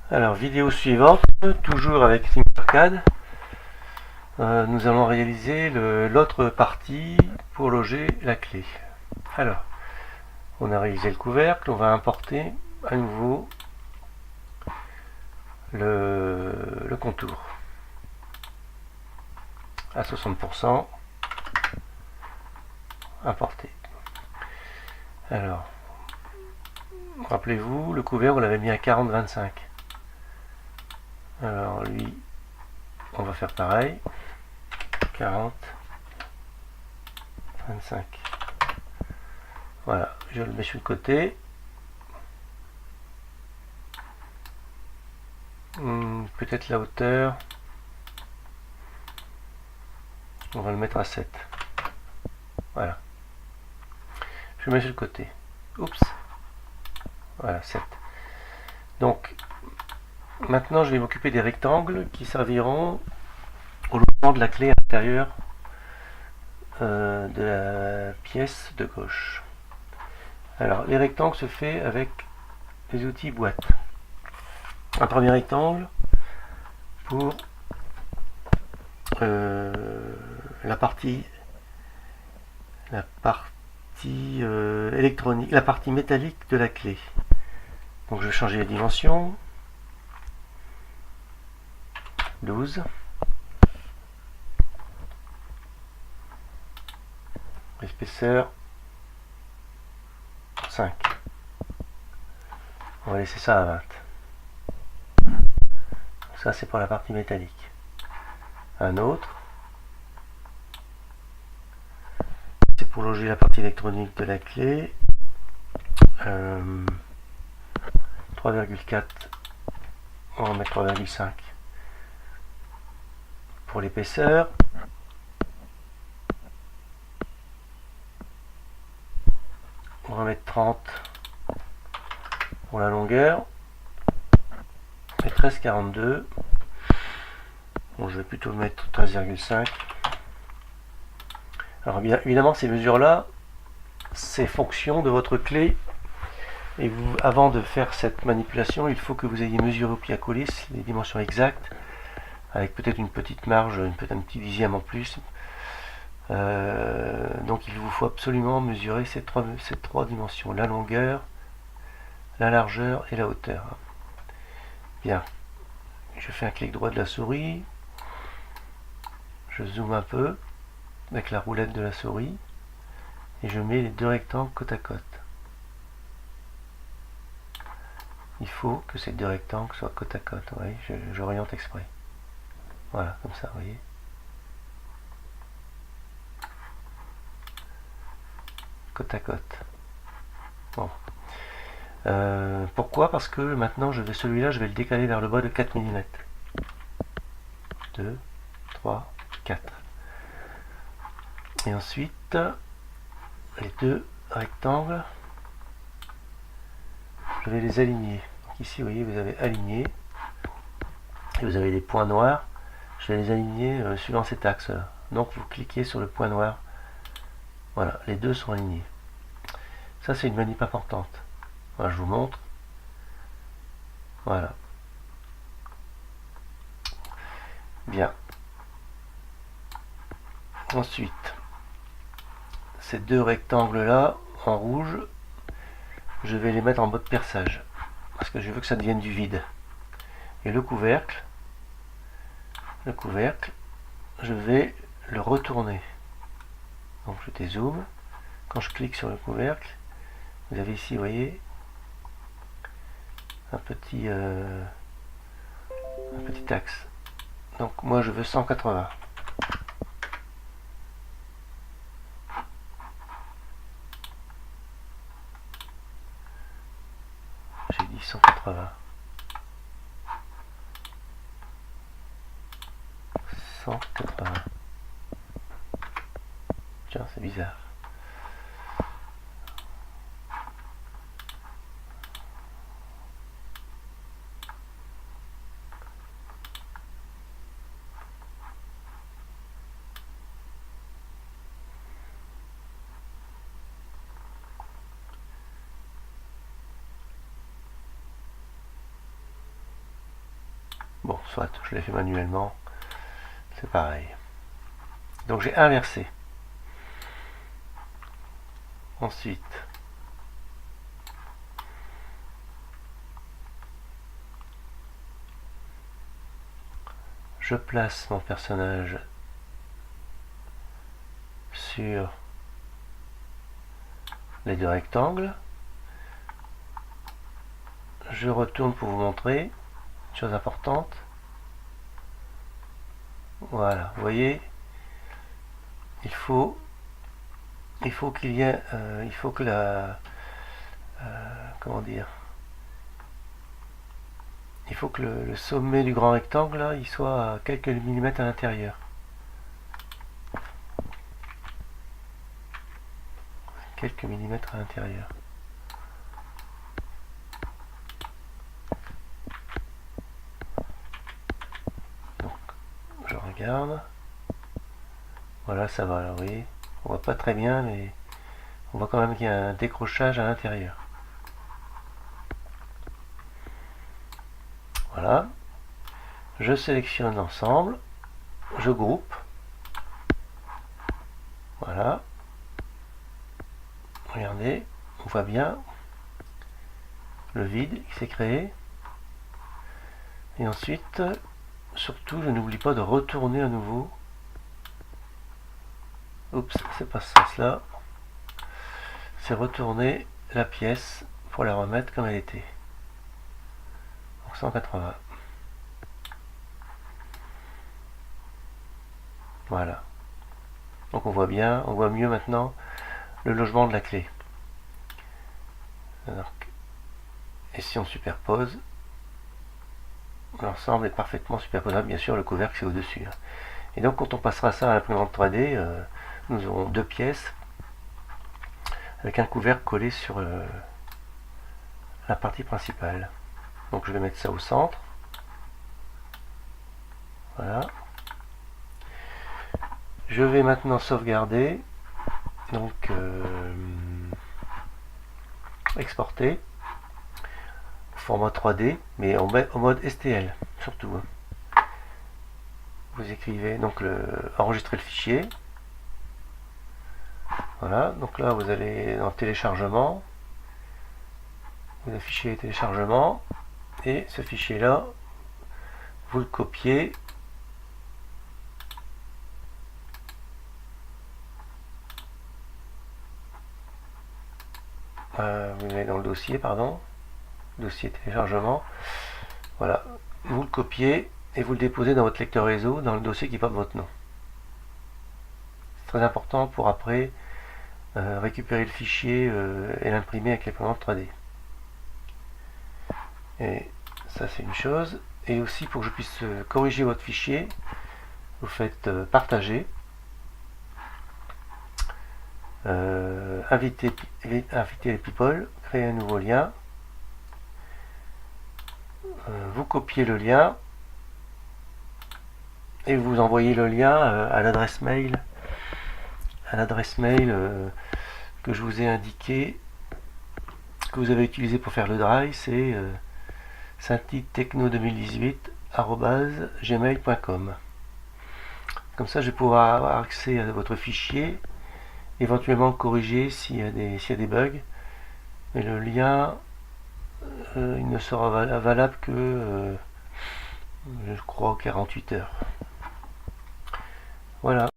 Alors, vidéo suivante, toujours avec Tinkercad. Nous allons réaliser l'autre partie pour loger la clé. Alors, on a réalisé le couvercle, on va importer à nouveau le contour à 60%. Importer. Alors, rappelez-vous, le couvercle, on l'avait mis à 40-25. Alors, lui, on va faire pareil. 40, 25. Voilà, je le mets sur le côté. Peut-être la hauteur. On va le mettre à 7. Voilà. Je mets sur le côté. Oups. Voilà, 7. Donc, maintenant, je vais m'occuper des rectangles qui serviront au logement de la clé à l'intérieur de la pièce de gauche. Alors, les rectangles se fait avec les outils boîte. Un premier rectangle pour la partie électronique, la partie métallique de la clé. Donc je vais changer les dimensions. 12. L'épaisseur 5. On va laisser ça à 20. Ça c'est pour la partie métallique. Un autre. C'est pour loger la partie électronique de la clé. 3,4. On va mettre 3,5. Pour l'épaisseur. On va mettre 30 pour la longueur. Et 13,42. Bon, je vais plutôt mettre 13,5. Alors bien évidemment, ces mesures-là, c'est fonction de votre clé. Et vous, avant de faire cette manipulation, il faut que vous ayez mesuré au pied à colis les dimensions exactes, avec peut-être une petite marge, peut-être un petit dixième en plus. Donc il vous faut absolument mesurer ces trois dimensions, la longueur, la largeur et la hauteur. Bien, je fais un clic droit de la souris, je zoome un peu avec la roulette de la souris et je mets les deux rectangles côte à côte. Il faut que ces deux rectangles soient côte à côte. Vous voyez, j'oriente exprès. Voilà, comme ça, vous voyez. Côte à côte. Bon. Pourquoi? Parce que maintenant, celui-là, je vais le décaler vers le bas de 4 mm. 2, 3, 4. Et ensuite, les deux rectangles, je vais les aligner. Donc ici, vous voyez, vous avez aligné. Et vous avez des points noirs. Je vais les aligner suivant cet axe-là. Donc vous cliquez sur le point noir. Voilà, les deux sont alignés. Ça, c'est une manip importante. Voilà, je vous montre. Voilà. Bien. Ensuite, ces deux rectangles-là, en rouge, je vais les mettre en mode perçage. Parce que je veux que ça devienne du vide. Et le couvercle, je vais le retourner. Donc je dézoome. Quand je clique sur le couvercle, vous avez ici, vous voyez, un petit axe. Donc moi je veux 180. J'ai dit 180. 180. Tiens, c'est bizarre. Bon, soit, je l'ai fait manuellement, c'est pareil. Donc j'ai inversé. Ensuite, je place mon personnage sur les deux rectangles. Je retourne pour vous montrer, chose importante. Voilà, vous voyez, il faut qu'il y ait, il faut que comment dire, il faut que le sommet du grand rectangle là, il soit à quelques millimètres à l'intérieur. Quelques millimètres à l'intérieur. Donc, je regarde. Voilà, ça va. Alors, oui, on voit pas très bien, mais on voit quand même qu'il y a un décrochage à l'intérieur. Voilà. Je sélectionne l'ensemble. Je groupe. Voilà. Regardez, on voit bien le vide qui s'est créé. Et ensuite, surtout, je n'oublie pas de retourner à nouveau. Oups, c'est pas ce sens-là. C'est retourner la pièce pour la remettre comme elle était. Donc 180. Voilà. Donc on voit bien, on voit mieux maintenant le logement de la clé. Donc, et si on superpose, l'ensemble est parfaitement superposable. Bien sûr, le couvercle c'est au-dessus. Et donc quand on passera ça à l'imprimante 3D, nous aurons deux pièces avec un couvercle collé sur la partie principale. Donc je vais mettre ça au centre. Voilà. Je vais maintenant sauvegarder. Donc exporter au format 3D, mais en mode STL surtout. Vous écrivez donc enregistrer le fichier. Voilà, donc là vous allez dans téléchargement, vous affichez les téléchargements, et ce fichier là, vous le copiez vous allez dans le dossier, pardon, dossier téléchargement, voilà, vous le copiez et vous le déposez dans votre lecteur réseau, dans le dossier qui porte votre nom. C'est très important pour après récupérer le fichier et l'imprimer avec l'imprimante 3D. Et ça c'est une chose. Et aussi pour que je puisse corriger votre fichier, vous faites partager, inviter les people, créer un nouveau lien, vous copiez le lien et vous envoyez le lien à l'adresse mail que je vous ai indiqué, que vous avez utilisé pour faire le drive, c'est saintitechno2018@gmail.com. Comme ça je vais pouvoir avoir accès à votre fichier, éventuellement le corriger s'il y a des bugs, mais le lien il ne sera valable que je crois 48 heures. Voilà.